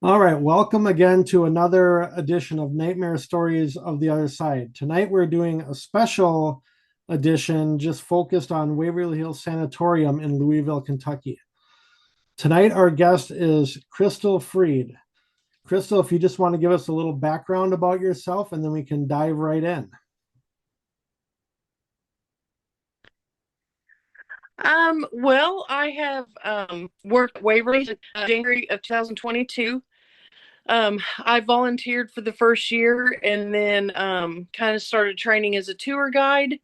All right, welcome again to another edition of Nightmare Stories of the Other Side. Tonight we're doing a special edition just focused on Waverly Hills Sanatorium in Louisville, Kentucky. Tonight our guest is Crystal Freed. Crystal, if you just want to give us a little background about yourself and then we can dive right in. Well, I have worked at Waverly since January of 2022. I volunteered for the first year and then kind of started training as a tour guide.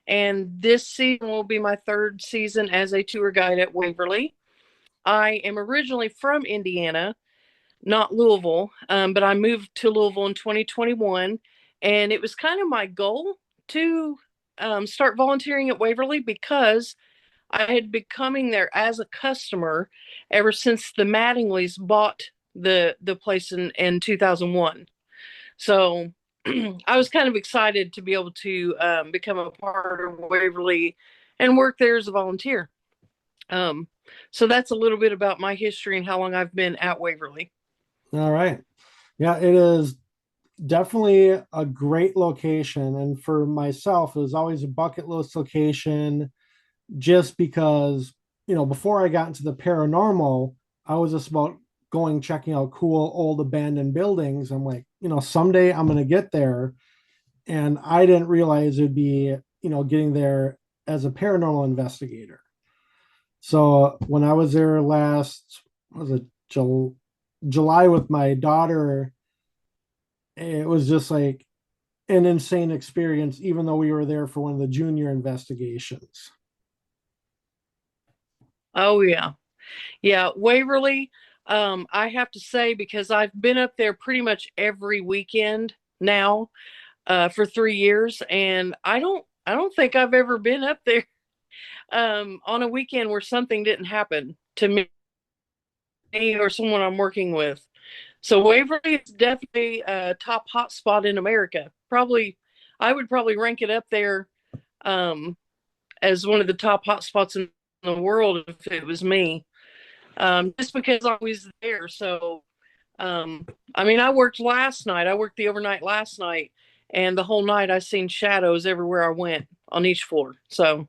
And this season will be my third season as a tour guide at Waverly. I am originally from Indiana, not Louisville, but I moved to Louisville in 2021. And it was kind of my goal to start volunteering at Waverly because I had been coming there as a customer ever since the Mattingleys bought the place in 2001. So I was kind of excited to be able to become a part of Waverly and work there as a volunteer. Um, so that's a little bit about my history and how long I've been at Waverly. All right. Yeah, it is definitely a great location. And for myself, it was always a bucket list location just because, before I got into the paranormal, I was just about going checking out cool old abandoned buildings. I'm like, someday I'm going to get there. And I didn't realize it'd be, getting there as a paranormal investigator. So when I was there last, was it July with my daughter, it was just like an insane experience, even though we were there for one of the junior investigations. Oh yeah. Yeah, Waverly, I have to say because I've been up there pretty much every weekend now for 3 years, and I don't think I've ever been up there on a weekend where something didn't happen to me or someone I'm working with. So Waverly is definitely a top hotspot in America. Probably, I would probably rank it up there um, as one of the top hotspots in the world if it was me. Just because I was there. So, I mean, I worked last night. I worked the overnight last night, and the whole night I seen shadows everywhere I went on each floor. So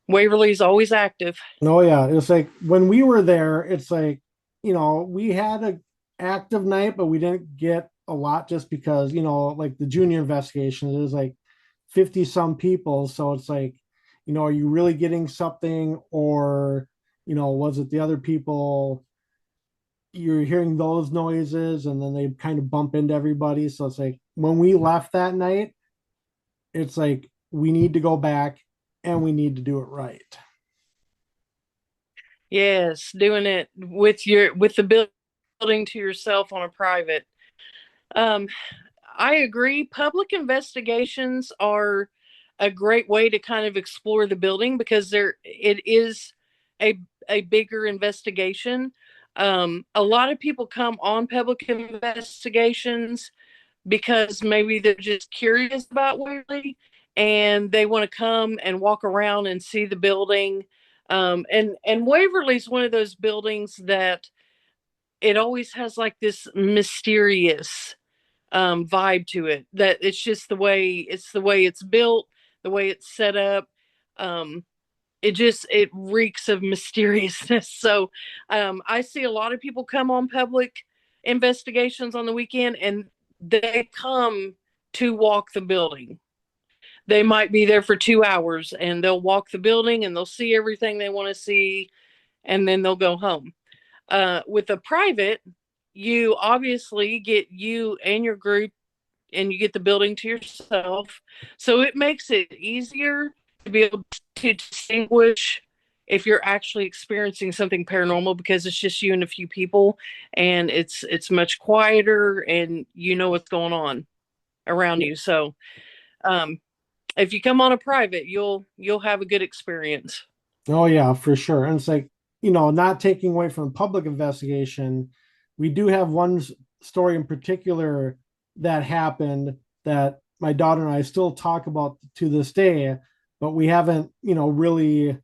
Waverly's always active. Oh yeah, it's like when we were there, it's like, we had a active night, but we didn't get a lot just because, like the junior investigations, it was like 50 some people. So it's like, are you really getting something or, was it the other people you're hearing those noises and then they kind of bump into everybody. So it's like when we left that night, it's like we need to go back and we need to do it right. Yes, doing it with the building to yourself on a private. Um, I agree. Public investigations are a great way to kind of explore the building because it is a a bigger investigation. A lot of people come on public investigations because maybe they're just curious about Waverly and they want to come and walk around and see the building. And Waverly's one of those buildings that it always has like this mysterious vibe to it, that it's the way it's built, the way it's set up. um it reeks of mysteriousness. So I see a lot of people come on public investigations on the weekend, and they come to walk the building. They might be there for 2 hours and they'll walk the building and they'll see everything they want to see, and then they'll go home. With a private, you obviously get you and your group, and you get the building to yourself. So it makes it easier to be able to distinguish if you're actually experiencing something paranormal, because it's just you and a few people, and it's much quieter and you know what's going on around you. So um, if you come on a private, you'll have a good experience. Oh yeah, for sure. And it's like, not taking away from the public investigation, we do have one story in particular that happened that my daughter and I still talk about to this day, but we haven't, really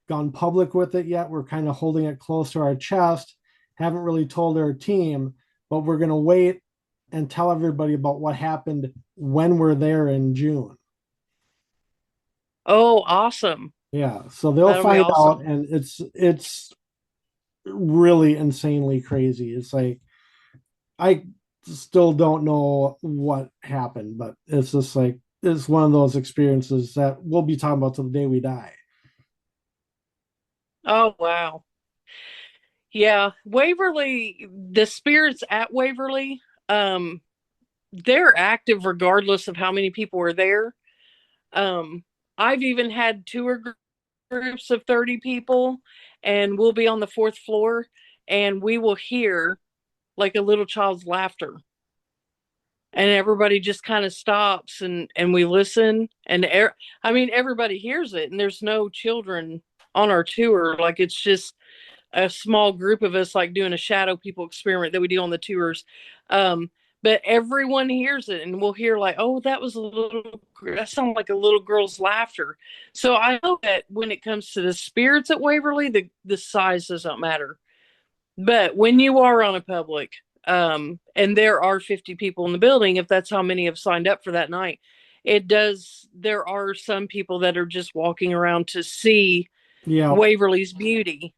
gone public with it yet. We're kind of holding it close to our chest. haven't really told our team, but we're going to wait and tell everybody about what happened when we're there in June. Oh, awesome. Yeah, so they'll That'll be find out, awesome. and it's really insanely crazy. It's like I still don't know what happened, but it's just like it's one of those experiences that we'll be talking about till the day we die. Oh, wow. Yeah, Waverly, the spirits at Waverly, um, they're active regardless of how many people are there. Um, I've even had tour groups of 30 people, and we'll be on the fourth floor, and we will hear like a little child's laughter. And everybody just kind of stops and we listen and I mean everybody hears it and there's no children on our tour, like it's just a small group of us like doing a shadow people experiment that we do on the tours. Um, but everyone hears it and we'll hear like, oh, that sounded like a little girl's laughter. So I know that when it comes to the spirits at Waverly, the size doesn't matter. But when you are on a public, and there are 50 people in the building, if that's how many have signed up for that night, there are some people that are just walking around to see Yeah, Waverly's beauty.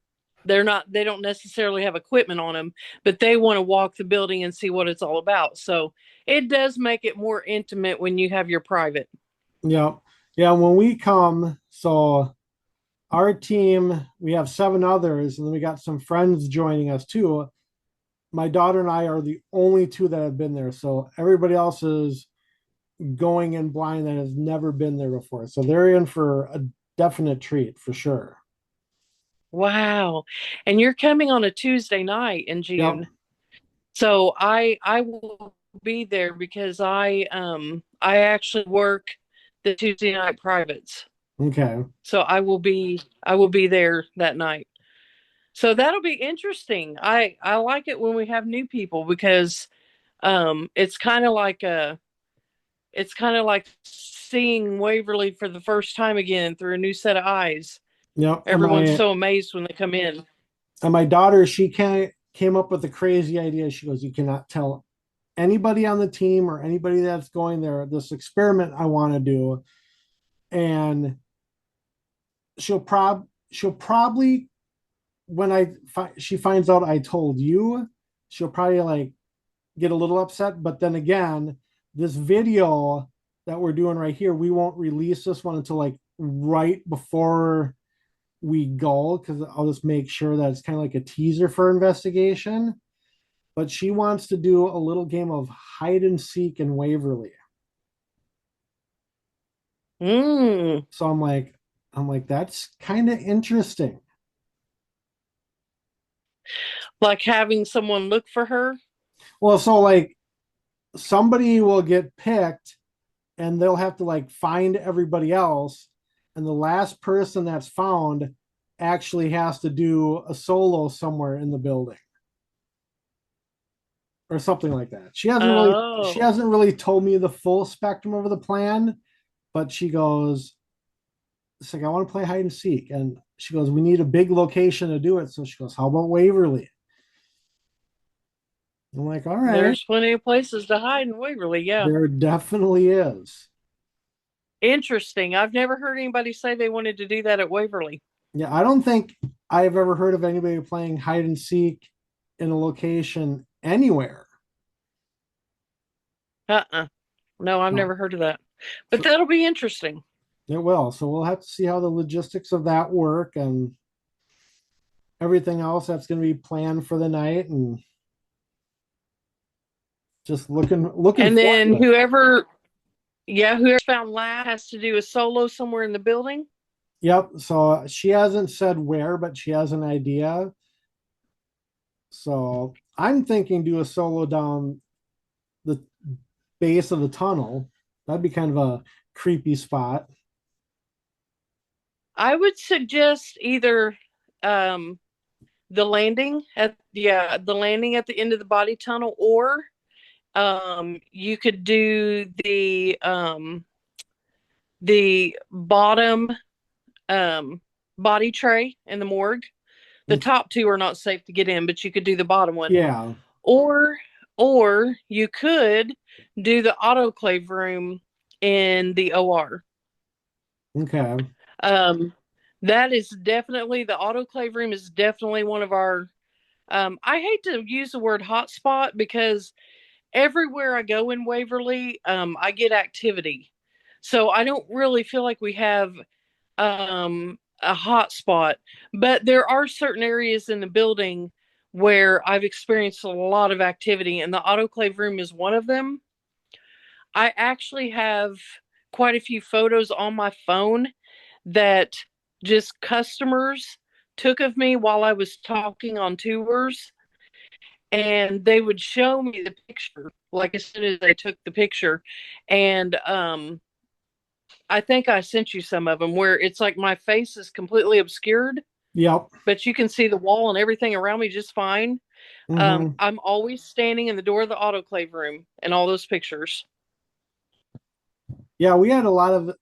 They don't necessarily have equipment on them, but they want to walk the building and see what it's all about. So it does make it more intimate when you have your private. yeah, yeah. When we come, so our team, we have seven others, and then we got some friends joining us too. My daughter and I are the only two that have been there, so everybody else is going in blind that has never been there before. So they're in for a definite treat for sure. Wow. And you're coming on a Tuesday night in Yep. June. So I will be there because I actually work the Tuesday night privates. Okay. So I will be there that night. So that'll be interesting. I like it when we have new people because it's kind of like seeing Waverly for the first time again through a new set of eyes. Yep. Everyone's so amazed when they come in. And my daughter, she came up with a crazy idea. She goes, "You cannot tell anybody on the team or anybody that's going there this experiment I want to do." And she'll probably when she finds out I told you, she'll probably like get a little upset. But then again, this video that we're doing right here, we won't release this one until like right before we go because I'll just make sure that it's kind of like a teaser for investigation. But she wants to do a little game of hide and seek in Waverly. Mm, So I'm like, that's kind of interesting. like having someone look for her. Well, so like somebody will get picked and they'll have to like find everybody else. And the last person that's found actually has to do a solo somewhere in the building or something like that. She Oh, hasn't really told me the full spectrum of the plan, but she goes, it's like I want to play hide and seek. And she goes, we need a big location to do it. So she goes, how about Waverly? I'm like, all right, there's plenty of places to hide in Waverly. Yeah. there definitely is. Interesting. I've never heard anybody say they wanted to do that at Waverly. Yeah, I don't think I've ever heard of anybody playing hide and seek in a location anywhere. Uh-uh. No, I've No. never heard of that. But So that'll be interesting. it will. So we'll have to see how the logistics of that work and everything else that's going to be planned for the night, and just looking And forward then to it. whoever found last has to do a solo somewhere in the building. Yep. So she hasn't said where, but she has an idea. So I'm thinking do a solo down the base of the tunnel. That'd be kind of a creepy spot. I would suggest either um the landing at the end of the body tunnel, or you could do the bottom um body tray in the morgue. The top two are not safe to get in, but you could do the bottom one. Yeah. Or you could do the autoclave room in the OR. Okay. Um, that is definitely the autoclave room is definitely one of our. I hate to use the word hotspot because everywhere I go in Waverly, I get activity. So I don't really feel like we have a hot spot, but there are certain areas in the building where I've experienced a lot of activity, and the autoclave room is one of them. I actually have quite a few photos on my phone that just customers took of me while I was talking on tours, and they would show me the picture like as soon as they took the picture. And I think I sent you some of them where it's like my face is completely obscured, Yep. but you can see the wall and everything around me just fine. Hmm. I'm always standing in the door of the autoclave room in all those pictures. Yeah, we had a lot of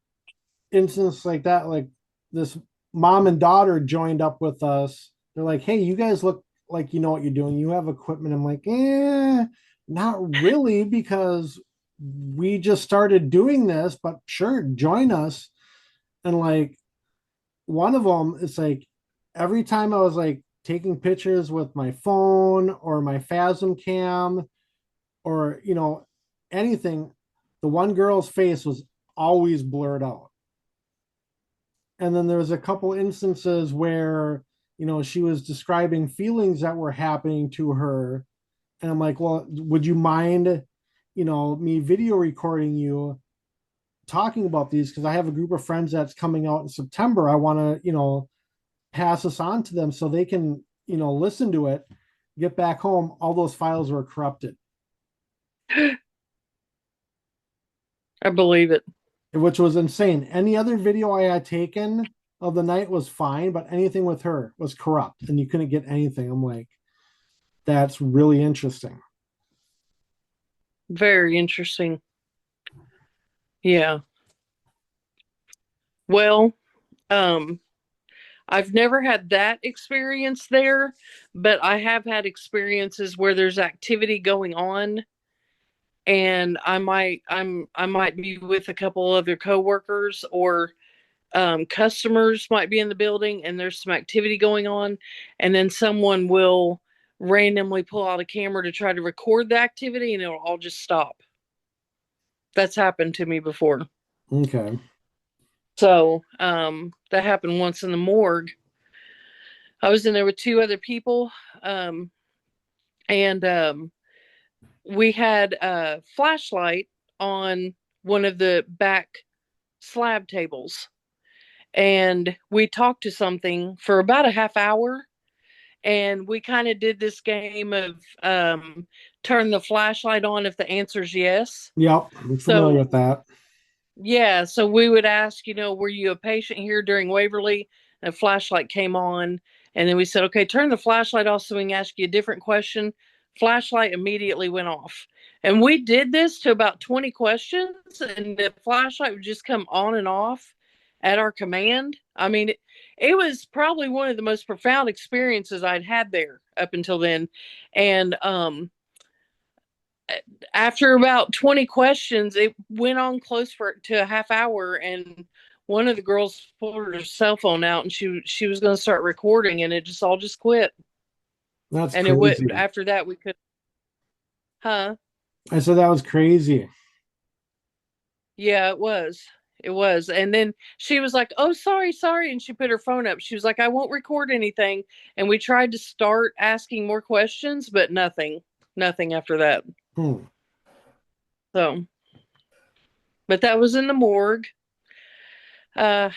instances like that. Like this mom and daughter joined up with us. They're like, "Hey, you guys look like you know what you're doing. You have equipment." I'm like, not really, because we just started doing this, but sure, join us." And like one of them, it's like every time I was like taking pictures with my phone or my Phasm cam or anything, the one girl's face was always blurred out. And then there was a couple instances where she was describing feelings that were happening to her, and I'm like, well, would you mind me video recording you talking about these, because I have a group of friends that's coming out in September. I want to pass this on to them so they can listen to it, get back home. All those files were corrupted, I believe it. which was insane. Any other video I had taken of the night was fine, but anything with her was corrupt and you couldn't get anything. I'm like, that's really interesting. Very interesting. Yeah. Well, um, I've never had that experience there, but I have had experiences where there's activity going on, and I might be with a couple other coworkers, or customers might be in the building and there's some activity going on, and then someone will randomly pull out a camera to try to record the activity and it'll all just stop. That's happened to me before. Okay. So that happened once in the morgue. I was in there with two other people, um, and we had a flashlight on one of the back slab tables, and we talked to something for about a half hour, and we kind of did this game of turn the flashlight on if the answer is yes. Yep, I'm familiar So with that. yeah, so we would ask, were you a patient here during Waverly? And a flashlight came on, and then we said, okay, turn the flashlight off so we can ask you a different question. Flashlight immediately went off. And we did this to about 20 questions, and the flashlight would just come on and off at our command. I mean, it was probably one of the most profound experiences I'd had there up until then. And after about 20 questions, it went on close to a half hour, and one of the girls pulled her cell phone out and she was going to start recording, and it just all just quit. That's And it went crazy. after that we could, huh? I said that was crazy. Yeah, it was. It was. And then she was like, "Oh, sorry, sorry." And she put her phone up. She was like, "I won't record anything." And we tried to start asking more questions, but nothing. Nothing after that. Hmm. So, but that was in the morgue. Uh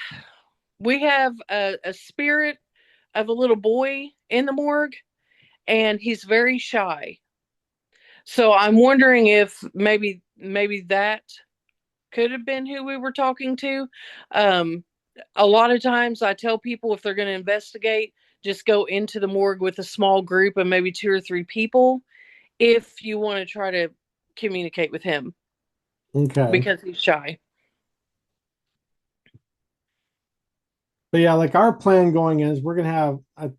we have a spirit of a little boy in the morgue, and he's very shy. So I'm wondering if maybe that could have been who we were talking to. Um, a lot of times I tell people if they're going to investigate, just go into the morgue with a small group of maybe two or three people if you want to try to communicate with him Okay. because he's shy. But yeah, like our plan going in is we're gonna have a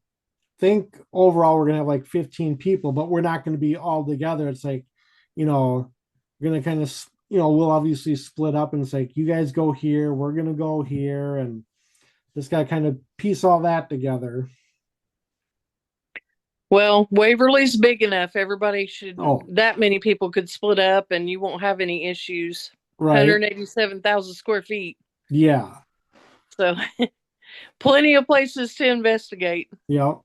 think overall we're gonna have like 15 people, but we're not gonna be all together. It's like, you know, we're gonna kind of, we'll obviously split up, and it's like you guys go here, we're gonna go here, and just gotta kind of piece all that together. Well, Waverly's big enough. Everybody should, Oh, that many people could split up and you won't have any issues. right. 187,000 square feet. Yeah. So, plenty of places to investigate. Yeah.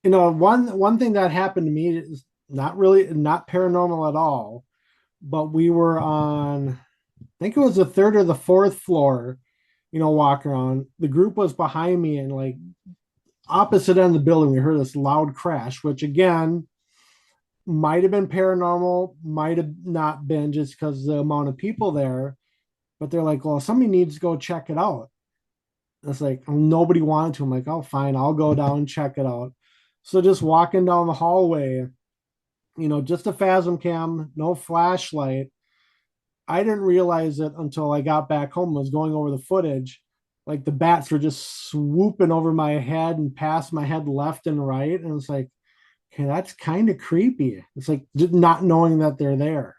One thing that happened to me is not paranormal at all, but we were on, I think it was the third or the fourth floor, walking around. The group was behind me, and like opposite end of the building, we heard this loud crash, which again might have been paranormal, might have not been, just because of the amount of people there. But they're like, well, somebody needs to go check it out. It's like, nobody wanted to. I'm like, oh, fine, I'll go down and check it out. So just walking down the hallway, just a Phasm cam, no flashlight. I didn't realize it until I got back home. I was going over the footage. Like the bats were just swooping over my head and past my head left and right. And it's like, okay, that's kind of creepy. It's like just not knowing that they're there.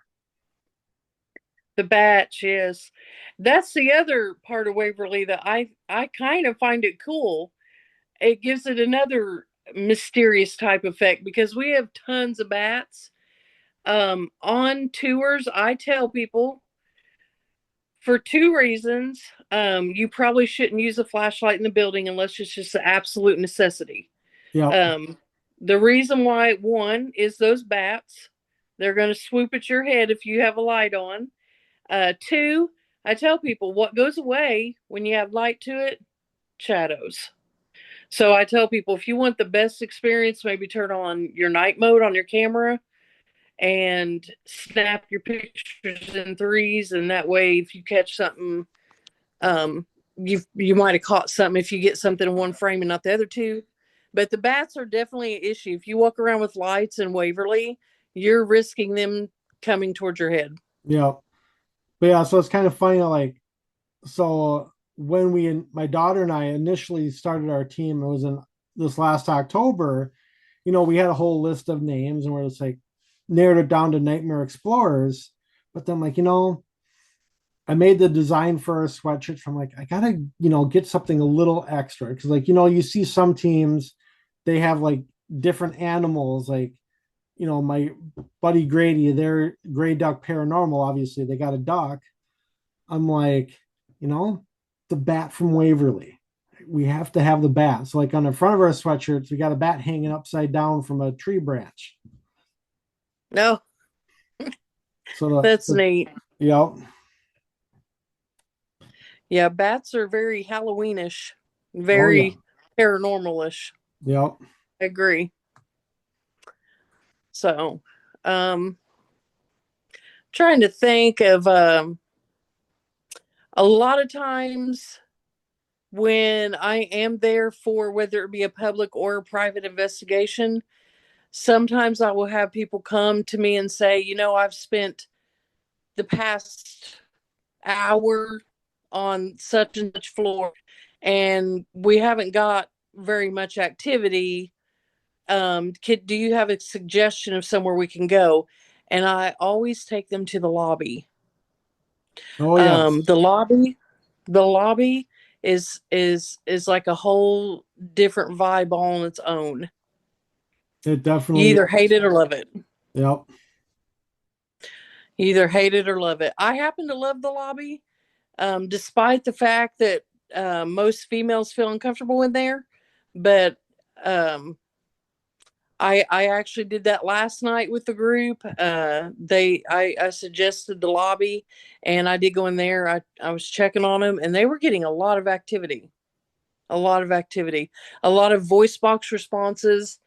The batch, yes. That's the other part of Waverly that I kind of find it cool. It gives it another mysterious type effect because we have tons of bats. On tours, I tell people for two reasons. You probably shouldn't use a flashlight in the building unless it's just an absolute necessity. Yep. Um, the reason why, one, is those bats. They're going to swoop at your head if you have a light on. Two, I tell people what goes away when you have light to it? Shadows. So I tell people if you want the best experience, maybe turn on your night mode on your camera and snap your pictures in threes. And that way, if you catch something, you might have caught something if you get something in one frame and not the other two. But the bats are definitely an issue. If you walk around with lights in Waverly, you're risking them coming towards your head. Yep. But yeah, so it's kind of funny. Like, so when my daughter and I initially started our team, it was in this last October. We had a whole list of names, and we're just like narrowed it down to Nightmare.Explorers. But then, like, I made the design for a sweatshirt from like, I gotta, get something a little extra. Cause like, you see some teams, they have like different animals, like, my buddy Grady, they're Gray Duck Paranormal, obviously, they got a duck. I'm like, you know, the bat from Waverly. We have to have the bat. So, like on the front of our sweatshirts, we got a bat hanging upside down from a tree branch. No, So that's neat. yep, Yeah, bats are very Halloweenish, oh yeah, very paranormalish. yep, I agree. So, um, trying to think of a lot of times when I am there for whether it be a public or a private investigation, sometimes I will have people come to me and say, I've spent the past hour on such and such floor and we haven't got very much activity. Do you have a suggestion of somewhere we can go? And I always take them to the lobby. oh Um, yes, the lobby, the lobby is like a whole different vibe all on its own. it You definitely either is. hate it or love it. Yep, You either hate it or love it. I happen to love the lobby, despite the fact that most females feel uncomfortable in there. But um, I actually did that last night with the group. I suggested the lobby, and I did go in there. I was checking on them, and they were getting a lot of activity, a lot of activity, a lot of voice box responses.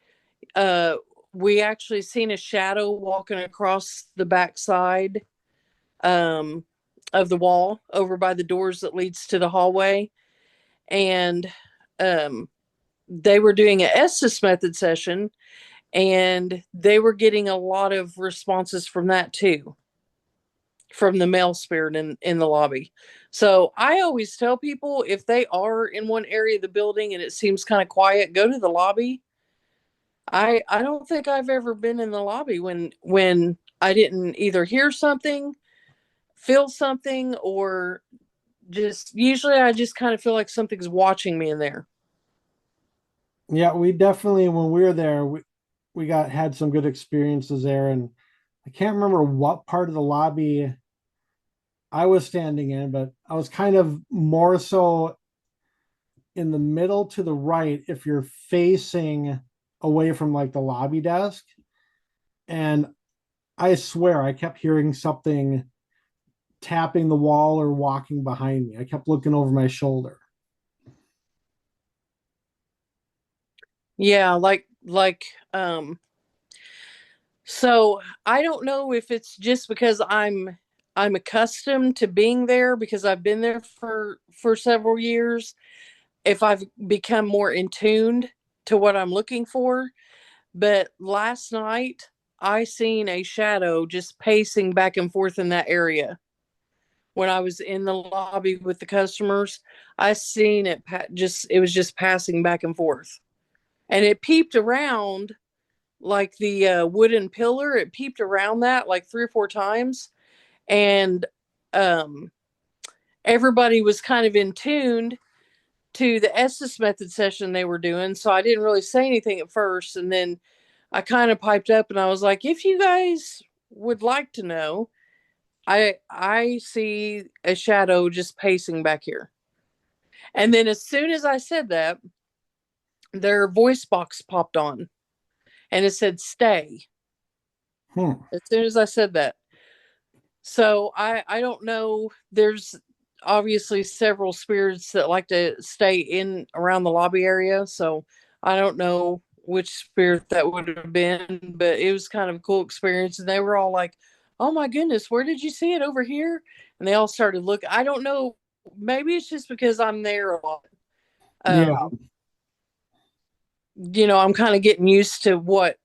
Uh, we actually seen a shadow walking across the backside um, of the wall over by the doors that leads to the hallway, and um, they were doing an Estes method session and they were getting a lot of responses from that too, from the male spirit in the lobby. So I always tell people if they are in one area of the building and it seems kind of quiet, go to the lobby. I don't think I've ever been in the lobby when I didn't either hear something, feel something, or just usually I just kind of feel like something's watching me in there. Yeah, we definitely when we were there, we got had some good experiences there, and I can't remember what part of the lobby I was standing in, but I was kind of more so in the middle to the right if you're facing away from like the lobby desk. And I swear I kept hearing something tapping the wall or walking behind me. I kept looking over my shoulder. Yeah, like so I don't know if it's just because I'm accustomed to being there because I've been there for several years, if I've become more in tuned to what I'm looking for. But last night I seen a shadow just pacing back and forth in that area. When I was in the lobby with the customers, I seen it just it was just passing back and forth. And it peeped around like the wooden pillar. It peeped around that like 3 or 4 times, and um, everybody was kind of in tuned to the Estes method session they were doing. So I didn't really say anything at first, and then I kind of piped up and I was like, "If you guys would like to know, I see a shadow just pacing back here." And then as soon as I said that, their voice box popped on and it said "stay." Hmm. As soon as I said that, so I don't know. There's obviously several spirits that like to stay in around the lobby area. So I don't know which spirit that would have been, but it was kind of a cool experience. And they were all like, "Oh my goodness, where did you see it over here?" And they all started looking. I don't know. Maybe it's just because I'm there a lot. Yeah. Um, I'm kind of getting used to what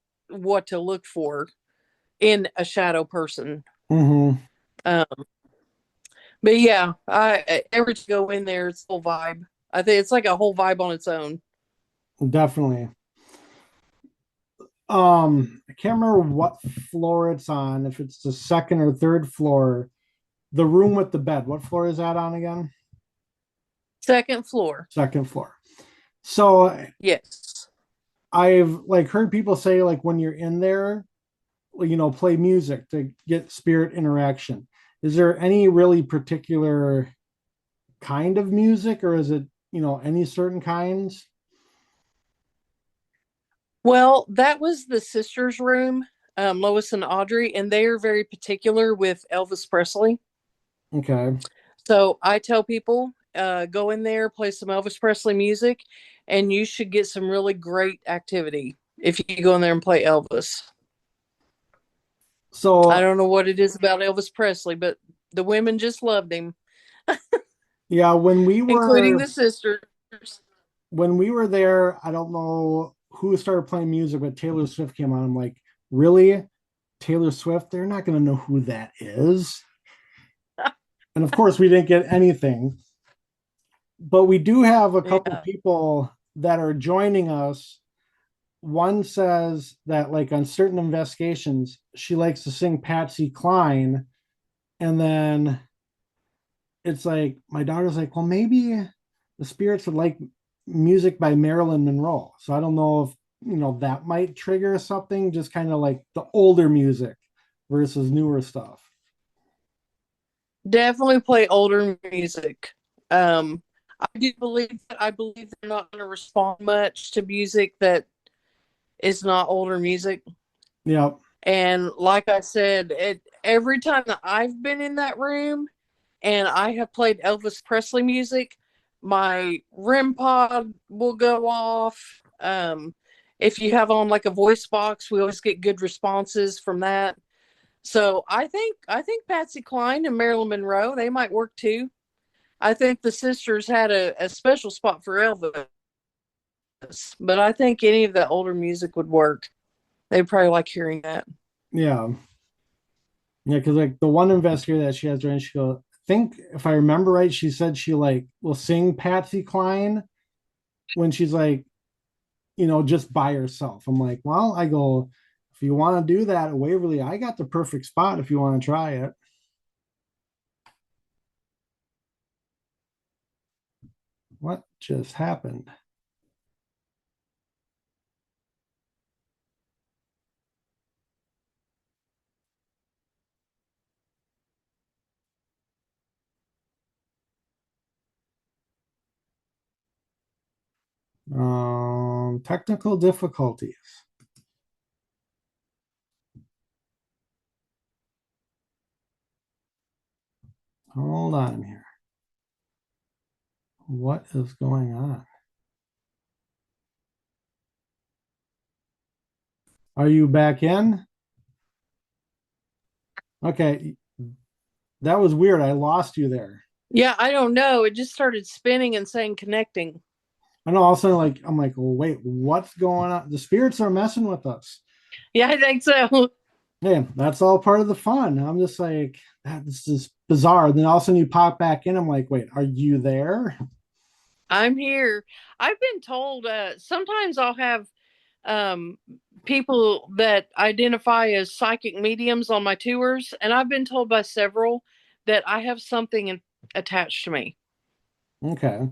to look for in a shadow person. Hmm. Um, But yeah, I ever to go in there, it's a whole vibe. I think it's like a whole vibe on its own. Definitely. I can't remember what floor it's on, if it's the second or third floor. The room with the bed. What floor is that on again? Second floor. Second floor. So Yes. I've like heard people say like when you're in there, play music to get spirit interaction. Is there any really particular kind of music, or is it, any certain kinds? Well, that was the sisters' room, Lois and Audrey, and they are very particular with Elvis Presley. Okay. So I tell people, go in there, play some Elvis Presley music, and you should get some really great activity if you go in there and play Elvis. I So don't know what it is about Elvis Presley, but the women just loved him, yeah, including the sisters. when we were there, I don't know who started playing music, but Taylor Swift came on. I'm like, really? Taylor Swift? They're not going to know who that is. And of course, we didn't get anything. But we do have a couple Yeah. people that are joining us. One says that, like, on certain investigations, she likes to sing Patsy Cline. And then it's like, my daughter's like, well, maybe the spirits would like music by Marilyn Monroe. So I don't know if, that might trigger something, just kind of like the older music versus newer stuff. Definitely play older music. Um, I believe they're not going to respond much to music that is not older music. Yeah. And like I said, every time that I've been in that room and I have played Elvis Presley music, my REM pod will go off. If you have on like a voice box, we always get good responses from that. So I think Patsy Cline and Marilyn Monroe, they might work too. I think the sisters had a special spot for Elvis, but I think any of the older music would work. They'd probably like hearing that. Yeah. Yeah, because like the one investigator that she has joined, she goes, I think if I remember right, she said she like will sing Patsy Cline when she's like, just by herself. I'm like, well, I go, if you want to do that at Waverly, I got the perfect spot if you want to try it. What just happened? Technical difficulties. Hold on here. What is going on? Are you back in? Okay, that was weird. I lost you there. Yeah, I don't know. It just started spinning and saying connecting. I know all of a sudden, like, I'm like, well, wait, what's going on? The spirits are messing with us. Yeah, I think so. Hey, that's all part of the fun. I'm just like, this is bizarre. Then all of a sudden you pop back in. I'm like, wait, are you there? I'm here. I've been told sometimes I'll have um, people that identify as psychic mediums on my tours, and I've been told by several that I have attached to me. Okay.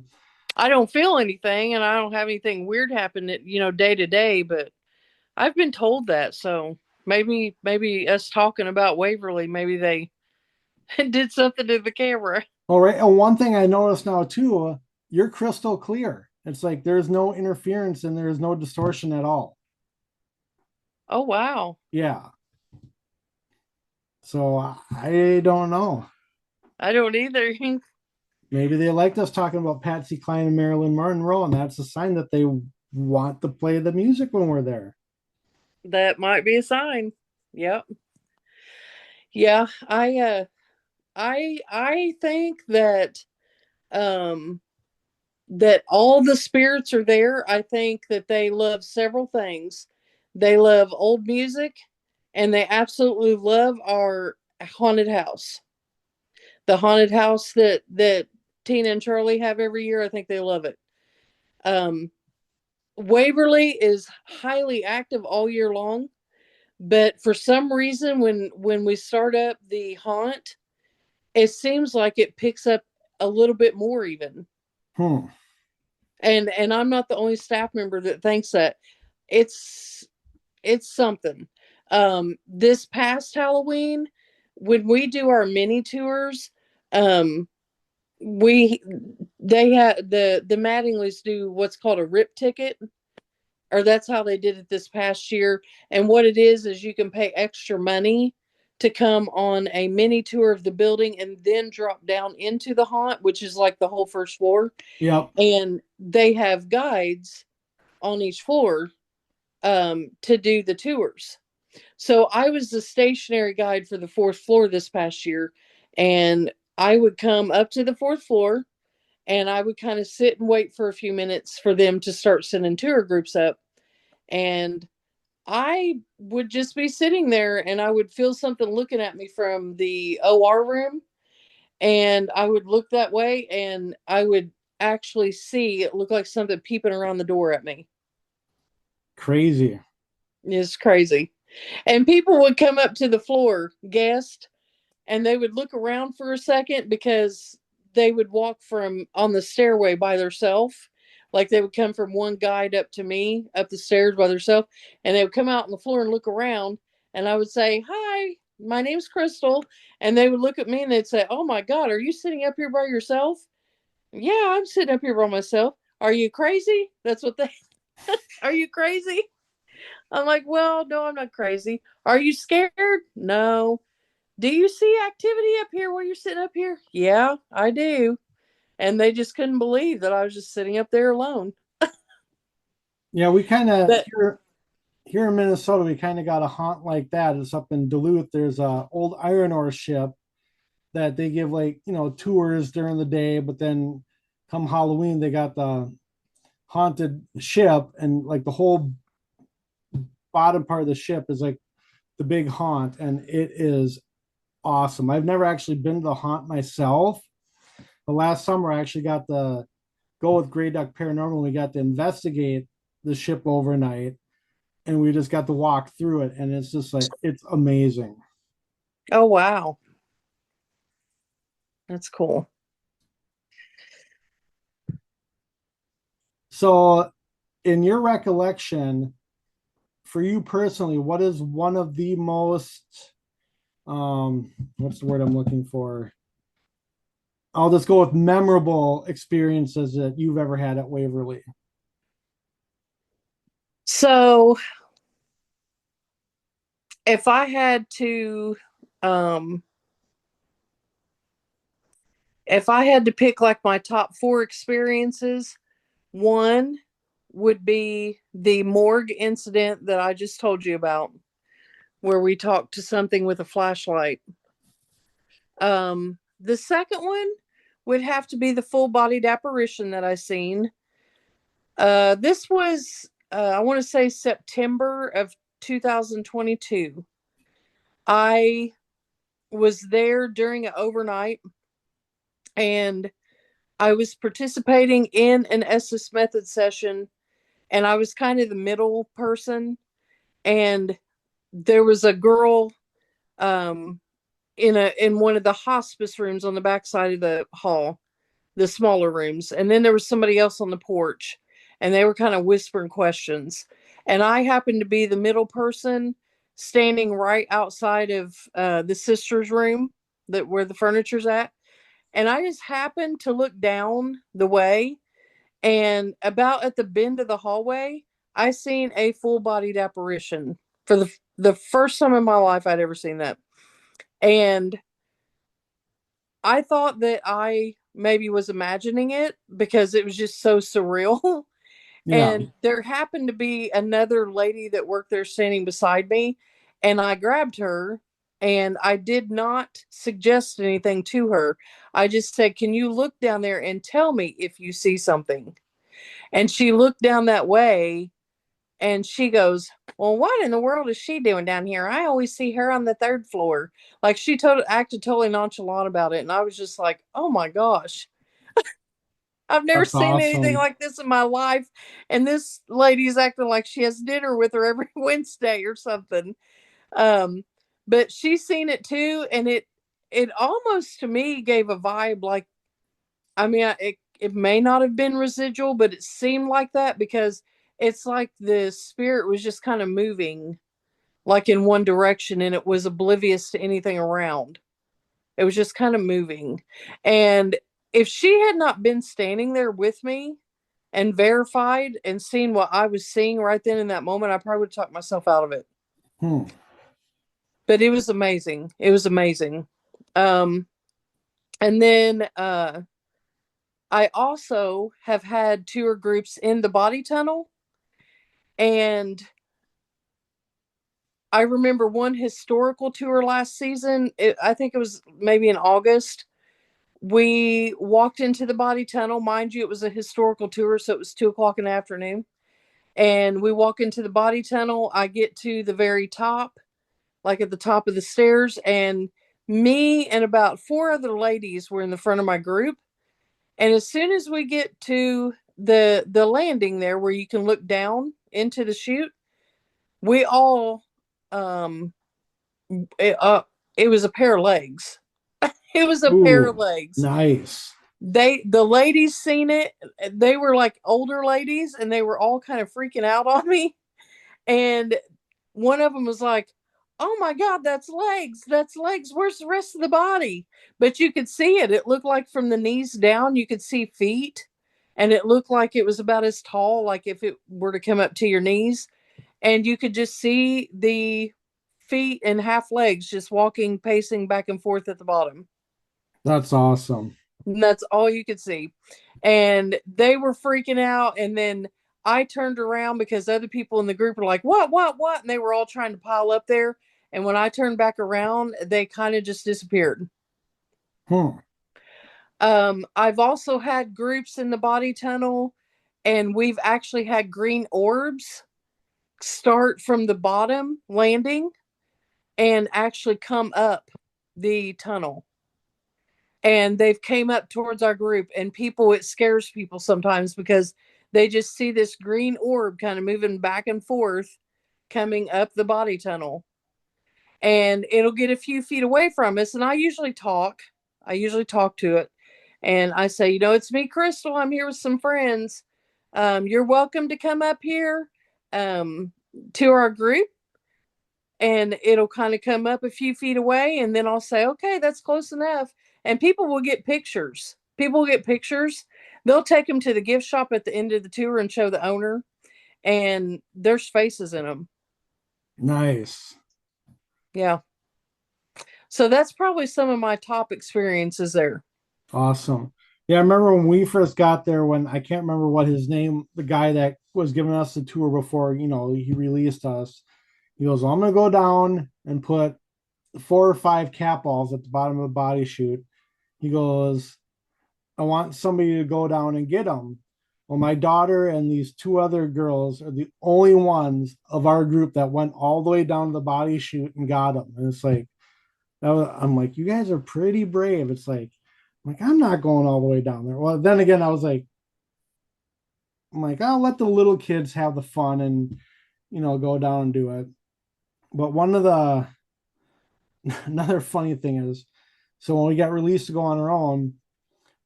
I don't feel anything, and I don't have anything weird happen, day to day. But I've been told that, so maybe us talking about Waverly, maybe they did something to the camera. All right. And one thing I noticed now too, you're crystal clear. It's like there's no interference and there's no distortion at all. Oh wow, Yeah. So I don't know. I don't either. Maybe they liked us talking about Patsy Cline and Marilyn Monroe, and that's a sign that they want to play the music when we're there. That might be a sign. Yep. Yeah, I think um that all the spirits are there. I think that they love several things. They love old music and they absolutely love our haunted house. The haunted house that Tina and Charlie have every year, I think they love it. Um Waverly is highly active all year long, but for some reason when we start up the haunt, it seems like it picks up a little bit more even. Hmm. And I'm not the only staff member that thinks that. It's it's something. This past Halloween, when we do our mini tours, um we they had the Mattinglys do what's called a rip ticket, or that's how they did it this past year. And what it is you can pay extra money to come on a mini tour of the building and then drop down into the haunt, which is like the whole first floor. Yep. And they have guides on each floor to do the tours. So I was the stationary guide for the fourth floor this past year, and I would come up to the fourth floor and I would kind of sit and wait for a few minutes for them to start sending tour groups up. And I would just be sitting there and I would feel something looking at me from the OR room. And I would look that way and I would actually see it look like something peeping around the door at me. Crazy. It's crazy. And people would come up to the floor, guests, and they would look around for a second because they would walk from on the stairway by themselves. Like they would come from one guide up to me up the stairs by themselves, and they would come out on the floor and look around. And I would say, "Hi, my name's Crystal," and they would look at me and they'd say, "Oh my God, are you sitting up here by yourself?" Yeah, I'm sitting up here by myself. Are you crazy? That's what they. Are you crazy? I'm like, well, no, I'm not crazy. Are you scared? No. Do you see activity up here while you're sitting up here? Yeah, I do. And they just couldn't believe that I was just sitting up there alone. Yeah, we kind of But here in Minnesota, we kind of got a haunt like that. It's up in Duluth. There's a old iron ore ship that they give like tours during the day, but then come Halloween they got the haunted ship, and like the whole bottom part of the ship is like the big haunt, and it is awesome. I've never actually been to the haunt myself. But last summer, I actually got to go with Grey Duck Paranormal. We got to investigate the ship overnight, and we just got to walk through it, and it's just like it's amazing. Oh, wow. That's cool. So, in your recollection, for you personally, what is one of the most what's the word I'm looking for? I'll just go with memorable experiences that you've ever had at Waverly. So, if I had to, um, if I had to pick like my top four experiences, one would be the morgue incident that I just told you about, where we talked to something with a flashlight. The second one would have to be the full bodied apparition that I seen. This was, I want to say, September of 2022. I was there during an overnight, and I was participating in an Estes method session, and I was kind of the middle person. And there was a girl um, in one of the hospice rooms on the back side of the hall, the smaller rooms, and then there was somebody else on the porch, and they were kind of whispering questions. And I happened to be the middle person, standing right outside of the sister's room, that where the furniture's at. And I just happened to look down the way, and about at the bend of the hallway, I seen a full-bodied apparition for the first time in my life I'd ever seen that. And I thought that I maybe was imagining it because it was just so surreal. Yeah, And there happened to be another lady that worked there standing beside me, and I grabbed her, and I did not suggest anything to her. I just said, "Can you look down there and tell me if you see something?" And she looked down that way, and she goes, "Well, what in the world is she doing down here? I always see her on the third floor." Like, she acted totally nonchalant about it. And I was just like, oh my gosh, I've never that's seen anything awesome. like this in my life. And this lady's acting like she has dinner with her every Wednesday or something. Um, but she's seen it too. And it almost to me gave a vibe like, I mean, it may not have been residual, but it seemed like that because it's like the spirit was just kind of moving like in one direction, and it was oblivious to anything around. It was just kind of moving. And if she had not been standing there with me and verified and seen what I was seeing right then in that moment, I probably would have talked myself out of it. Hmm. But it was amazing. It was amazing. Um, and then I also have had tour groups in the body tunnel. And I remember one historical tour last season. I think it was maybe in August. We walked into the body tunnel. Mind you, it was a historical tour, so it was 2 o'clock in the afternoon. And we walk into the body tunnel. I get to the very top, like at the top of the stairs, and me and about four other ladies were in the front of my group. And as soon as we get to the landing there where you can look down into the chute, we all um it, uh it was a pair of legs. It was a pair of Ooh, legs. nice. The ladies seen it. They were like older ladies, and they were all kind of freaking out on me. And one of them was like, "Oh my god, that's legs, that's legs, where's the rest of the body?" But you could see it. It looked like from the knees down you could see feet, and it looked like it was about as tall, like if it were to come up to your knees. And you could just see the feet and half legs just walking, pacing back and forth at the bottom. That's awesome. And that's all you could see. And they were freaking out. And then I turned around because other people in the group were like, what? And they were all trying to pile up there. And when I turned back around, they kind of just disappeared. Hmm. I've also had groups in the body tunnel, and we've actually had green orbs start from the bottom landing and actually come up the tunnel, and they've came up towards our group, and people, it scares people sometimes because they just see this green orb kind of moving back and forth coming up the body tunnel, and it'll get a few feet away from us, and I usually talk to it, and I say, it's me, Crystal. I'm here with some friends. You're welcome to come up here, um, to our group, and it'll kind of come up a few feet away, and then I'll say, okay, that's close enough, and people will get pictures. They'll take them to the gift shop at the end of the tour and show the owner, and there's faces in them. Nice. Yeah, so that's probably some of my top experiences there. Awesome. Yeah, I remember when we first got there, when I can't remember what his name, the guy that was giving us the tour before, he released us. He goes, well, I'm going to go down and put 4 or 5 cat balls at the bottom of the body chute. He goes, I want somebody to go down and get them. Well, my daughter and these 2 other girls are the only ones of our group that went all the way down to the body chute and got them. And it's like, I'm like, you guys are pretty brave. It's like, I'm not going all the way down there. Well, then again, I'm like, I'll let the little kids have the fun and, go down and do it. But another funny thing is, so when we got released to go on our own,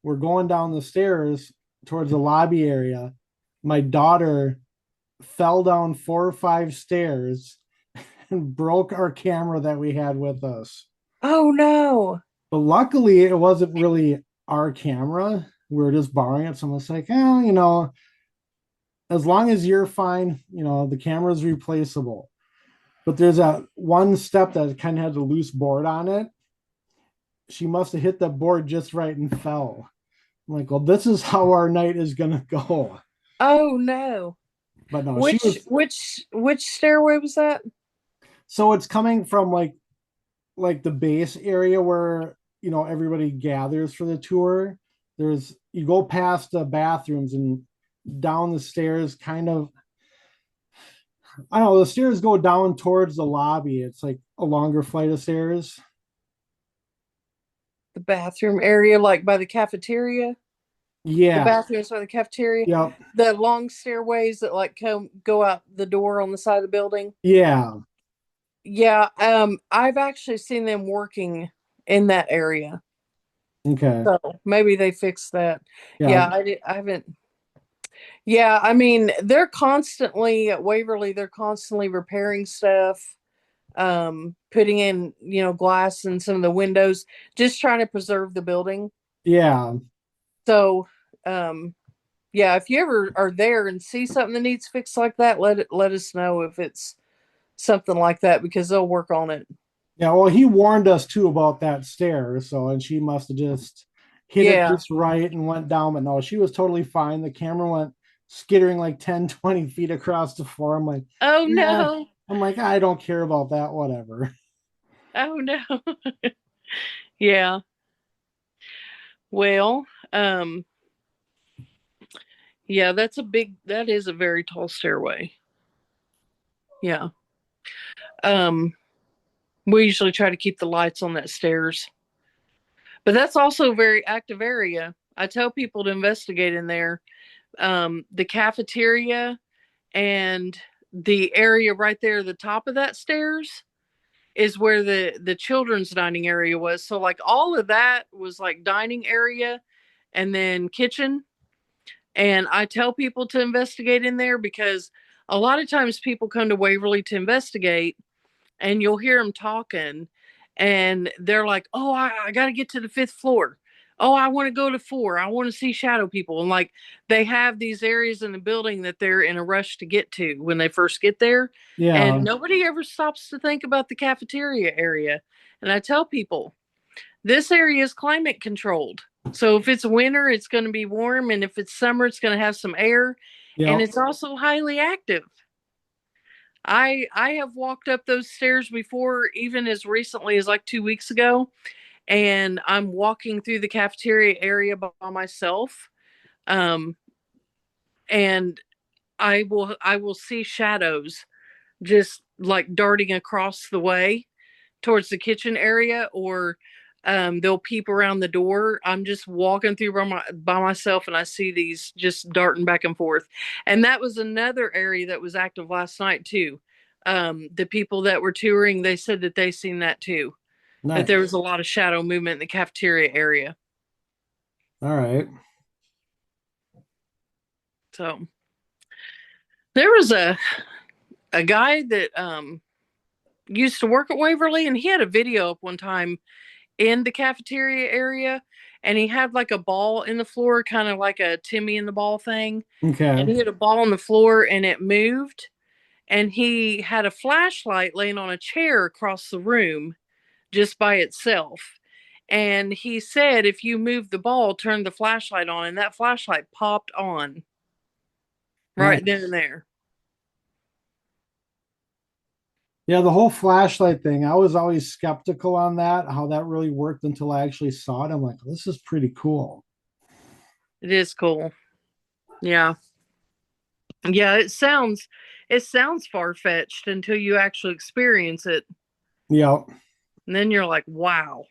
we're going down the stairs towards the lobby area. My daughter fell down 4 or 5 stairs and broke our camera that we had with us. Oh no. But luckily, it wasn't really our camera. We were just borrowing it. So I'm just like, as long as you're fine, the camera's replaceable. But there's that one step that kind of had a loose board on it. She must have hit the board just right and fell. I'm like, well, this is how our night is gonna go. Oh no. But no, she which was. which which stairway was that? So it's coming from like the base area where everybody gathers for the tour. You go past the bathrooms and down the stairs, kind of. I don't know. The stairs go down towards the lobby. It's like a longer flight of stairs. The bathroom area, like by the cafeteria? The Yeah. bathrooms by the cafeteria? Yep. The long stairways that like go out the door on the side of the building? Yeah. Yeah, I've actually seen them working in that area. Okay. So maybe they fixed that. Yeah. Yeah, I haven't. Yeah, I mean, they're constantly at Waverly, they're constantly repairing stuff, putting in, glass in some of the windows, just trying to preserve the building. Yeah. So, um, yeah, if you ever are there and see something that needs fixed like that, let us know if it's something like that, because they'll work on it. Yeah. Well, he warned us too about that stair. So, and she must have just hit it Yeah. just right and went down. But no, she was totally fine. The camera went skittering like 10, 20 feet across the floor. I'm like, Oh yeah. no. I'm like, I don't care about that. Whatever. Oh no. Yeah. Well, yeah, that is a very tall stairway. Yeah. Um, we usually try to keep the lights on that stairs, but that's also a very active area. I tell people to investigate in there. The cafeteria and the area right there at the top of that stairs is where the children's dining area was. So like all of that was like dining area and then kitchen. And I tell people to investigate in there because a lot of times people come to Waverly to investigate, and you'll hear them talking, and they're like, oh, I got to get to the 5th floor. Oh, I want to go to 4. I want to see shadow people. And like they have these areas in the building that they're in a rush to get to when they first get there. And Yeah. nobody ever stops to think about the cafeteria area. And I tell people, this area is climate controlled. So if it's winter, it's going to be warm. And if it's summer, it's going to have some air. And Yep. it's also highly active. I have walked up those stairs before, even as recently as like 2 weeks ago, and I'm walking through the cafeteria area by myself, um, and I will see shadows just like darting across the way towards the kitchen area, or they'll peep around the door. I'm just walking through by myself, and I see these just darting back and forth. And that was another area that was active last night too. The people that were touring, they said that they seen that too. That there was Nice. a lot of shadow movement in the cafeteria area. All right. So there was a guy that used to work at Waverly, and he had a video up one time in the cafeteria area, and he had like a ball in the floor, kind of like a Timmy in the ball thing. And Okay. he had a ball on the floor and it moved. And he had a flashlight laying on a chair across the room just by itself. And he said, if you move the ball, turn the flashlight on, and that flashlight popped on right then and Nice. there. Yeah, the whole flashlight thing, I was always skeptical on that, how that really worked until I actually saw it. I'm like, this is pretty cool. It is cool. Yeah. Yeah, it sounds far fetched until you actually experience it. Yeah. And then you're like, wow.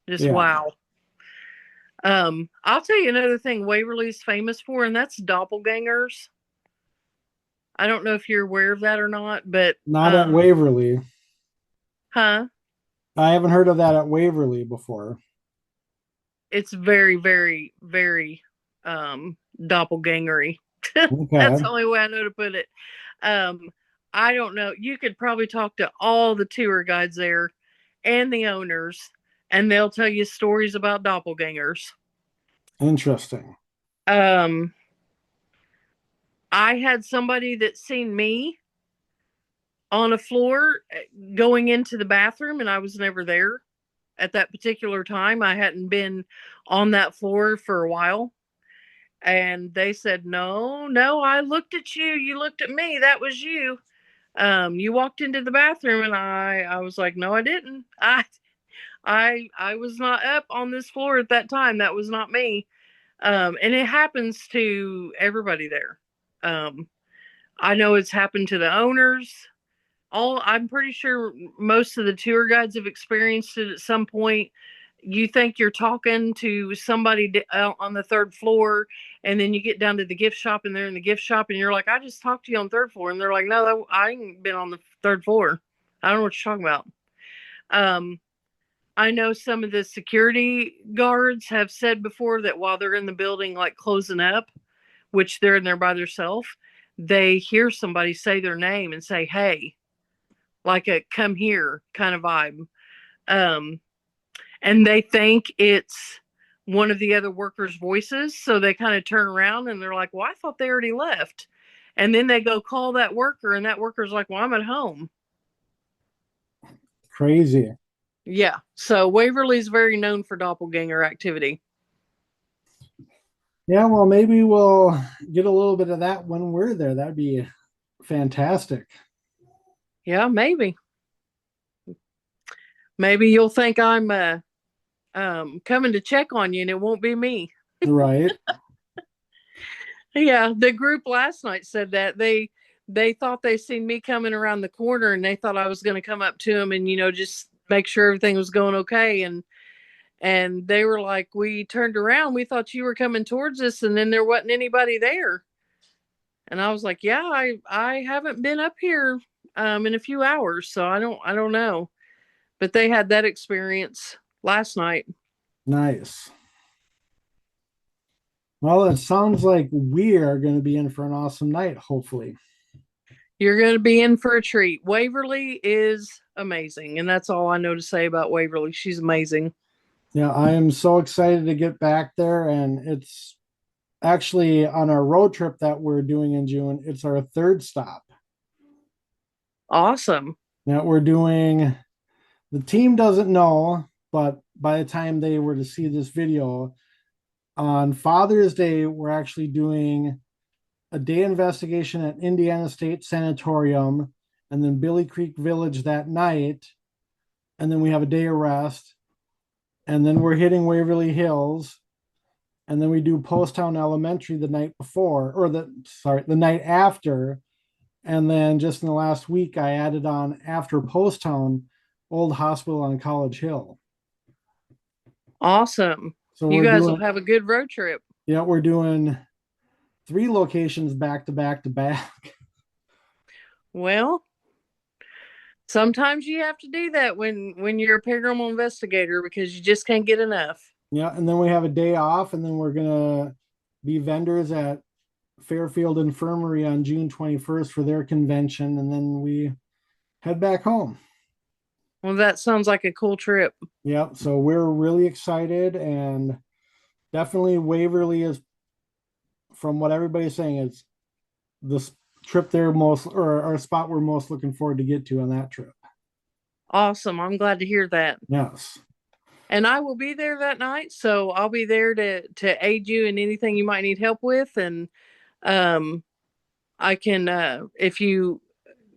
Just Yeah. wow. I'll tell you another thing Waverly's famous for, and that's doppelgangers. I don't know if you're aware of that or not, but Not at Waverly. huh? I haven't heard of that at Waverly before. It's very, very, very doppelgangery. That's Okay. the only way I know to put it. Um, I don't know. You could probably talk to all the tour guides there and the owners, and they'll tell you stories about doppelgangers. Interesting. Um, I had somebody that seen me on a floor going into the bathroom, and I was never there at that particular time. I hadn't been on that floor for a while. And they said, no, no, I looked at you. You looked at me. That was you. You walked into the bathroom, and I was like, no, I didn't. I was not up on this floor at that time. That was not me. And it happens to everybody there. Um, I know it's happened to the owners. I'm pretty sure most of the tour guides have experienced it at some point. You think you're talking to somebody on the third floor, and then you get down to the gift shop, and they're in the gift shop, and you're like, I just talked to you on the third floor. And they're like, no, I ain't been on the third floor. I don't know what you're talking about. Um, I know some of the security guards have said before that while they're in the building, like closing up, which they're in there by themselves, they hear somebody say their name and say, hey, like a come here kind of vibe. Um, and they think it's one of the other workers' voices. So they kind of turn around and they're like, well, I thought they already left. And then they go call that worker, and that worker's like, well, I'm at home. Crazy. Yeah. So Waverly's very known for doppelganger activity. Yeah, well, maybe we'll get a little bit of that when we're there. That'd be fantastic. Yeah, maybe. Maybe you'll think I'm coming to check on you, and it won't be me. Right. Yeah, the group last night said that they thought they seen me coming around the corner, and they thought I was going to come up to them and just make sure everything was going okay. And they were like, we turned around, we thought you were coming towards us, and then there wasn't anybody there. And I was like, yeah, I haven't been up here in a few hours, so I don't know. But they had that experience last night. Nice. Well, it sounds like we are going to be in for an awesome night, hopefully. You're going to be in for a treat. Waverly is amazing, and that's all I know to say about Waverly. She's amazing. Yeah, I am so excited to get back there. And it's actually on our road trip that we're doing in June, it's our third stop. Awesome. Now we're doing, the team doesn't know, but by the time they were to see this video, on Father's Day, we're actually doing a day investigation at Indiana State Sanatorium and then Billy Creek Village that night. And then we have a day of rest. And then we're hitting Waverly Hills. And then we do Poasttown Elementary the night before, or the night after. And then just in the last week, I added on after Poasttown, old hospital on College Hill. Awesome. So You we're guys will doing, have a good road trip. yeah, we're doing 3 locations back to back to back. Well, sometimes you have to do that when you're a paranormal investigator because you just can't get enough. Yeah, and then we have a day off, and then we're gonna be vendors at Fairfield Infirmary on June 21st for their convention, and then we head back home. Well, that sounds like a cool trip. Yep. So we're really excited, and definitely Waverly is, from what everybody's saying, it's the trip they're most, or our spot we're most looking forward to get to on that trip. Awesome. I'm glad to hear that. Yes. And I will be there that night, so I'll be there to aid you in anything you might need help with. And um, I can, if you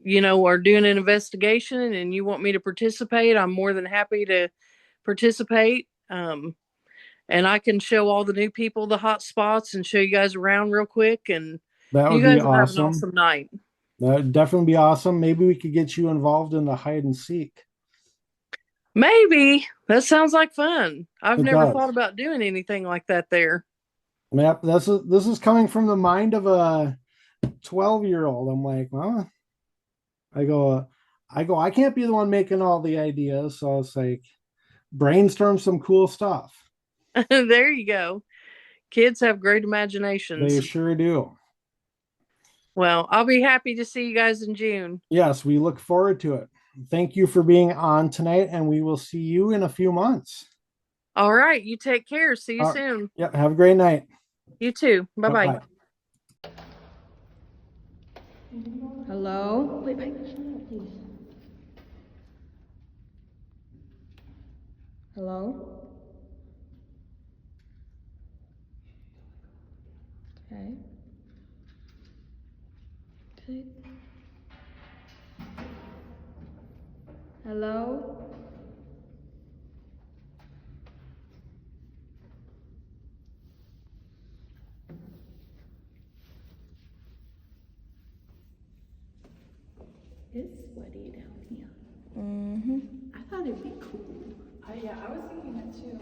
are doing an investigation and you want me to participate, I'm more than happy to participate. And I can show all the new people the hot spots and show you guys around real quick. And That you would be guys will have an awesome. awesome night. That would definitely be awesome. Maybe we could get you involved in the hide and seek. Maybe that sounds like fun. I've It never thought does. about doing anything like that there. Yep. This is coming from the mind of a 12-year-old. I'm like, well, I go, I can't be the one making all the ideas. So it's like brainstorm some cool stuff. There you go. Kids have great They imaginations. sure do. Well, I'll be happy to see you guys in June. Yes, we look forward to it. Thank you for being on tonight, and we will see you in a few months. All right. You take care. See you soon. Yep. Have a great night. You too. Bye Bye bye. bye. Hello? Wait, shut up, please. Hello? Okay. Okay. Hello? It's sweaty down here. Mm-hmm. I thought it'd be cool. Yeah, I was thinking that too.